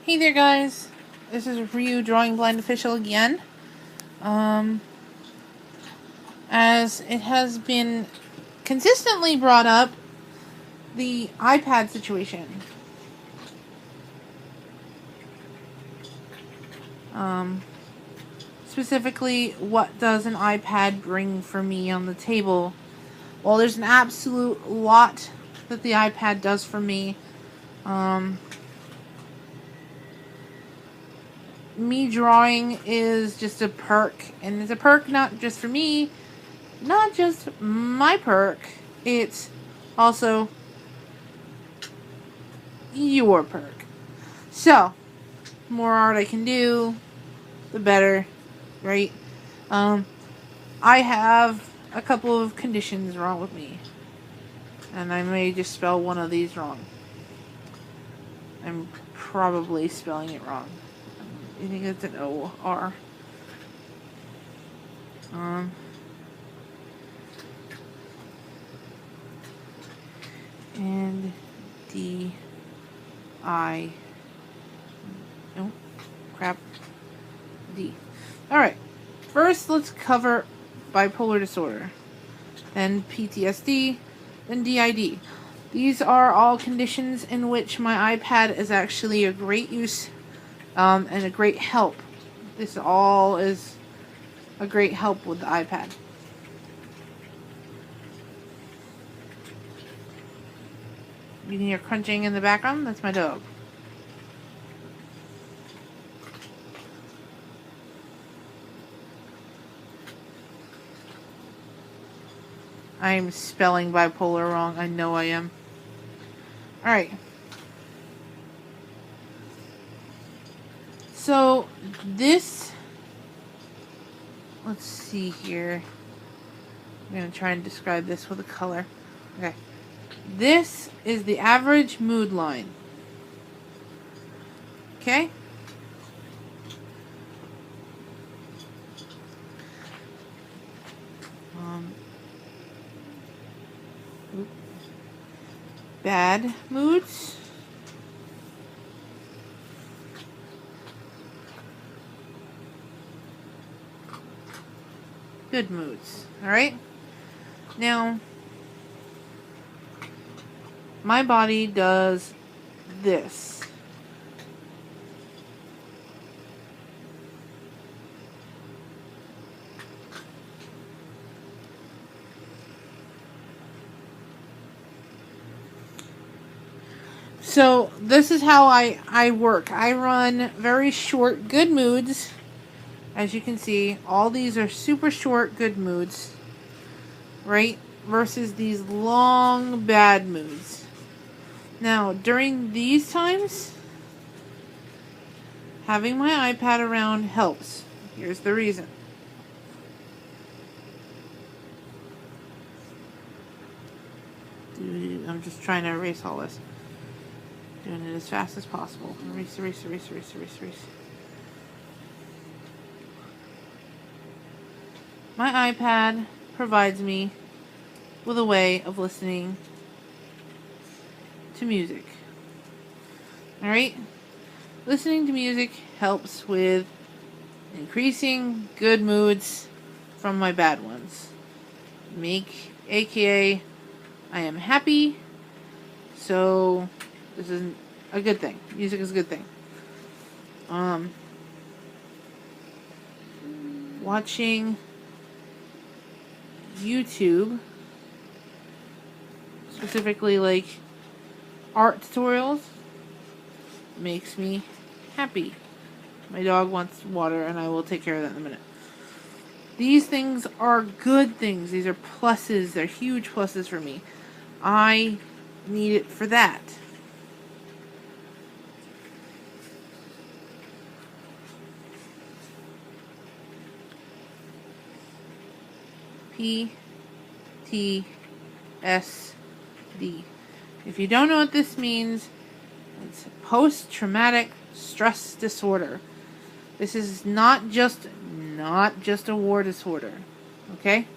Hey there guys, this is Ryu Drawing Blind Official again. As it has been consistently brought up, the iPad situation. Specifically, what does an iPad bring for me on the table? Well, there's an absolute lot that the iPad does for me. Me drawing is just a perk, and it's a perk not just for me, not just my perk, it's also your perk. So, more art I can do, the better, right? I have a couple of conditions wrong with me, and I may just spell one of these wrong. I'm probably spelling it wrong. I think it's an O-R. And D-I... Oh, crap. D. Alright. First, let's cover bipolar disorder. Then PTSD. Then DID. These are all conditions in which my iPad is actually a great use and a great help. This all is a great help with the iPad. You can hear crunching in the background. That's my dog. I'm spelling bipolar wrong. I know I am. Alright. So, this... Let's see here. I'm going to try and describe this with a color. Okay. This is the average mood line. Okay? Bad moods. Good moods. Alright? Now, my body does this. So, this is how I work. I run very short good moods. As you can see, all these are super short good moods. Right? Versus these long bad moods. Now, during these times, having my iPad around helps. Here's the reason. I'm just trying to erase all this. Doing it as fast as possible. Erase, erase, erase, erase, erase, erase. My iPad provides me with a way of listening to music. Alright? Listening to music helps with increasing good moods from my bad ones. AKA, I am happy, so this is a good thing. Music is a good thing. Watching YouTube, specifically like art tutorials, makes me happy. My dog wants water and I will take care of that in a minute. These things are good things. These are pluses. They're huge pluses for me. I need it for that. PTSD. If you don't know what this means, it's post-traumatic stress disorder. This is not just a war disorder. Okay?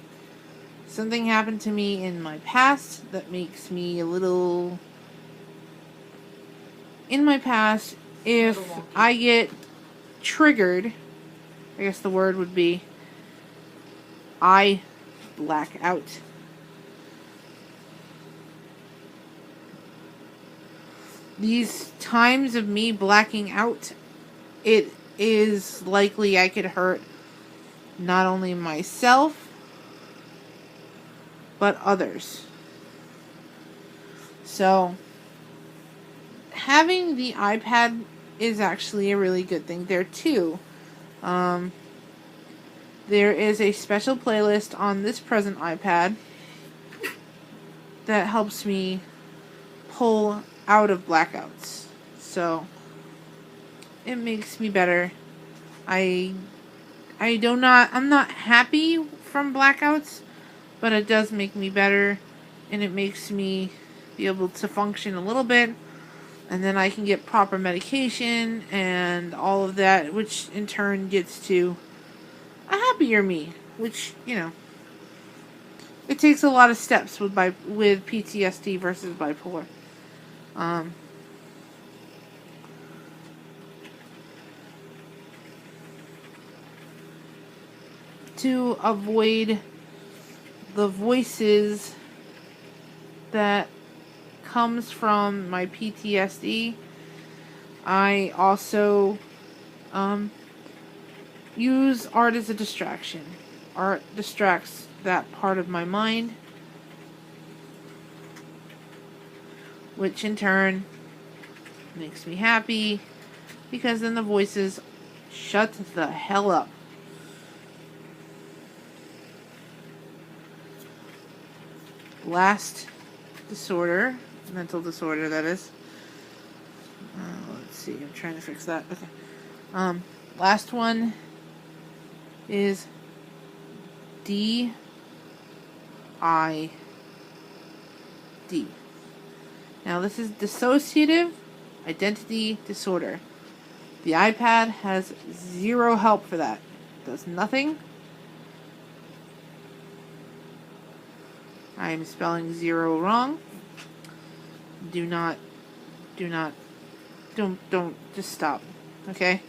Something happened to me in my past that makes me a little... In my past, if I get triggered, I guess the word would be, I black out. These times of me blacking out, it is likely I could hurt not only myself, but others. So, having the iPad is actually a really good thing there too. There is a special playlist on this present iPad that helps me pull out of blackouts. So, it makes me better. I'm not happy from blackouts, but it does make me better, and it makes me be able to function a little bit, and then I can get proper medication and all of that, which in turn gets to a happier me, which, it takes a lot of steps with PTSD versus bipolar. To avoid the voices that comes from my PTSD, I also use art as a distraction. Art distracts that part of my mind, which in turn makes me happy, because then the voices shut the hell up. Last disorder, mental disorder that is. Let's see, I'm trying to fix that. Okay. Last one is DID. Now this is dissociative identity disorder. The iPad has zero help for that. It does nothing. I am spelling zero wrong. Don't, just stop. Okay?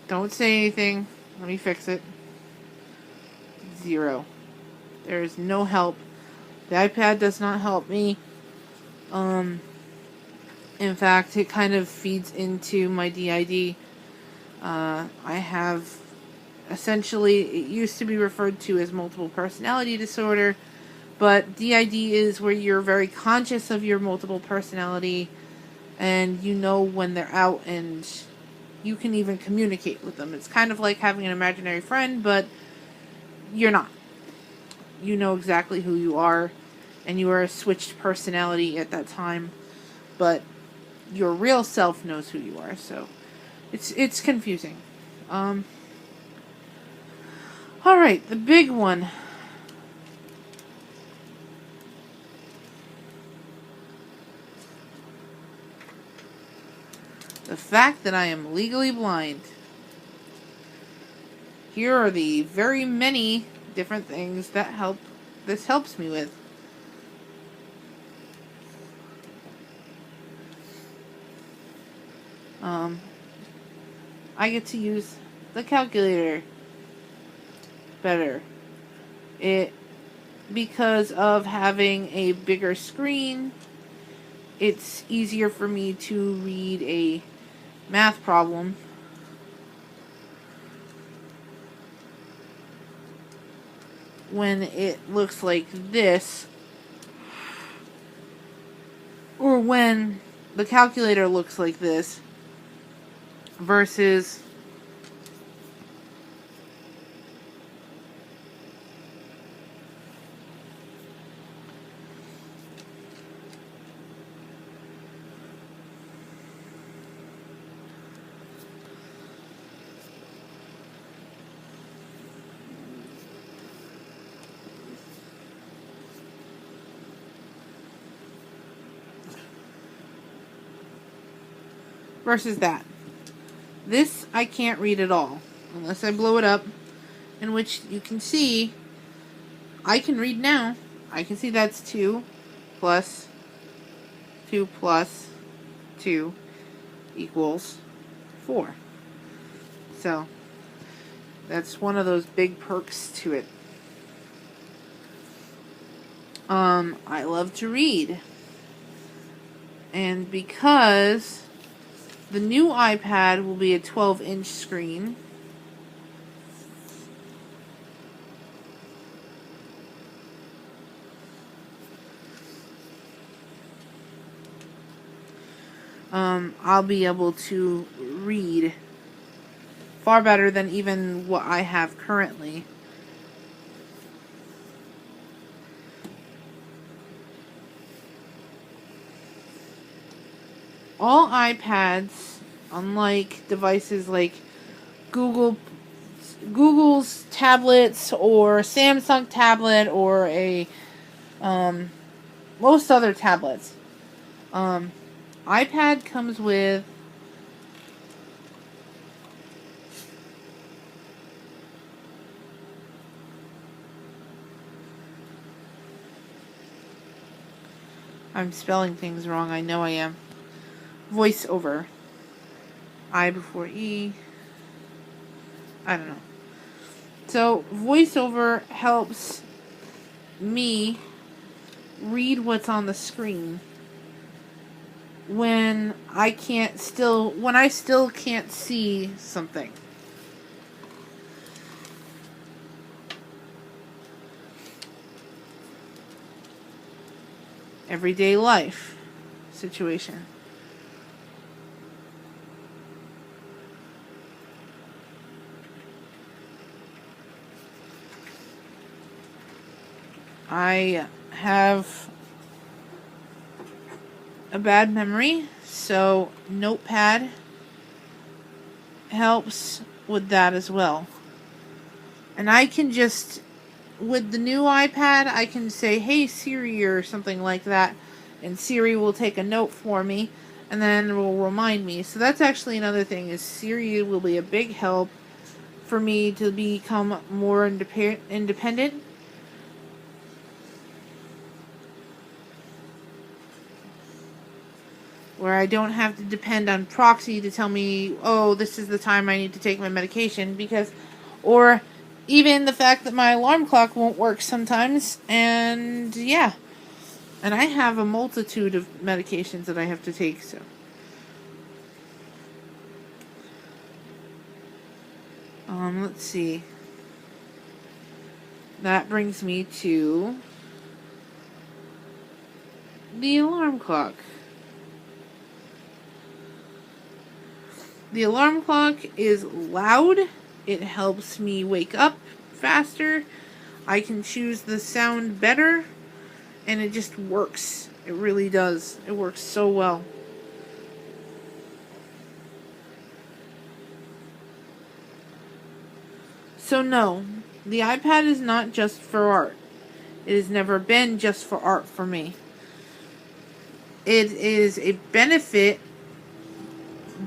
Don't say anything. Let me fix it. Zero. There is no help. The iPad does not help me. In fact, it kind of feeds into my DID. I have, essentially, it used to be referred to as multiple personality disorder, but DID is where you're very conscious of your multiple personality, and you know when they're out, and you can even communicate with them. It's kind of like having an imaginary friend, but you're not. You know exactly who you are, and you are a switched personality at that time, but your real self knows who you are, so it's confusing. Alright, the big one. The fact that I am legally blind. Here are the very many different things that this helps me with. I get to use the calculator better. Because of having a bigger screen, it's easier for me to read a math problem when it looks like this, or when the calculator looks like this, versus that. This I can't read at all unless I blow it up, in which you can see I can read now. I can see that's 2 plus 2 plus 2 equals 4. So that's one of those big perks to it. I love to read. And because the new iPad will be a 12-inch screen, I'll be able to read far better than even what I have currently. All iPads, unlike devices like Google's tablets or Samsung tablet or most other tablets, iPad comes with I'm spelling things wrong, I know I am. VoiceOver. I before E. I don't know. So, VoiceOver helps me read what's on the screen when I still can't see something. Everyday life situation. I have a bad memory, so Notepad helps with that as well. And I can just, with the new iPad, I can say, hey Siri, or something like that, and Siri will take a note for me, and then it will remind me. So that's actually another thing, is Siri will be a big help for me to become more independent. Where I don't have to depend on proxy to tell me, oh, this is the time I need to take my medication, or even the fact that my alarm clock won't work sometimes, and yeah. And I have a multitude of medications that I have to take, so. Let's see. That brings me to the alarm clock. The alarm clock is loud. It helps me wake up faster. I can choose the sound better. And it just works. It really does. It works so well. So no, the iPad is not just for art. It has never been just for art for me. It is a benefit,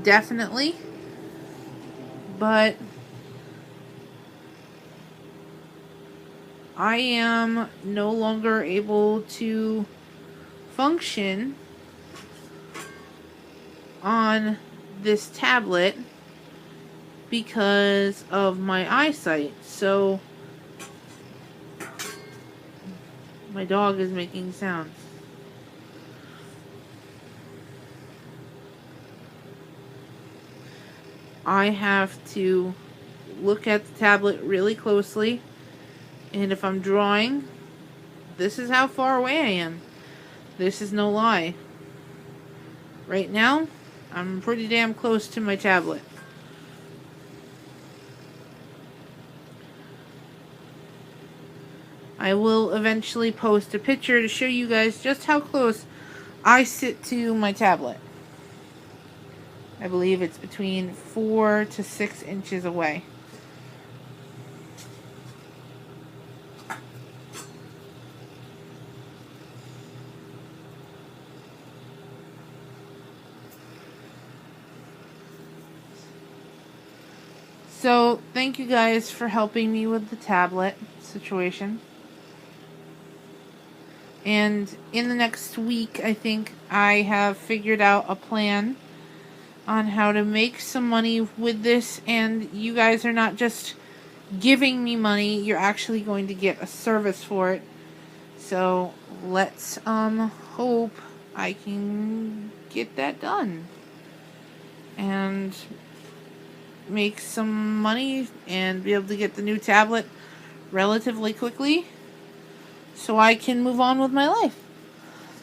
definitely, but I am no longer able to function on this tablet because of my eyesight. So my dog is making sounds. I have to look at the tablet really closely, and if I'm drawing, this is how far away I am. This is no lie. Right now, I'm pretty damn close to my tablet. I will eventually post a picture to show you guys just how close I sit to my tablet. I believe it's between 4 to 6 inches away. So, thank you guys for helping me with the tablet situation. And in the next week, I think I have figured out a plan on how to make some money with this, and you guys are not just giving me money, you're actually going to get a service for it. So let's hope I can get that done and make some money and be able to get the new tablet relatively quickly so I can move on with my life.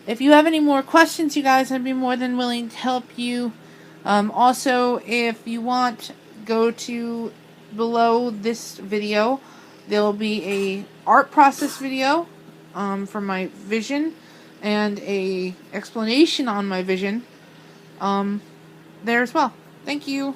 If you have any more questions, you guys, I'd be more than willing to help you. Also, if you want, go to below this video. There will be a art process video for my vision and a explanation on my vision there as well. Thank you.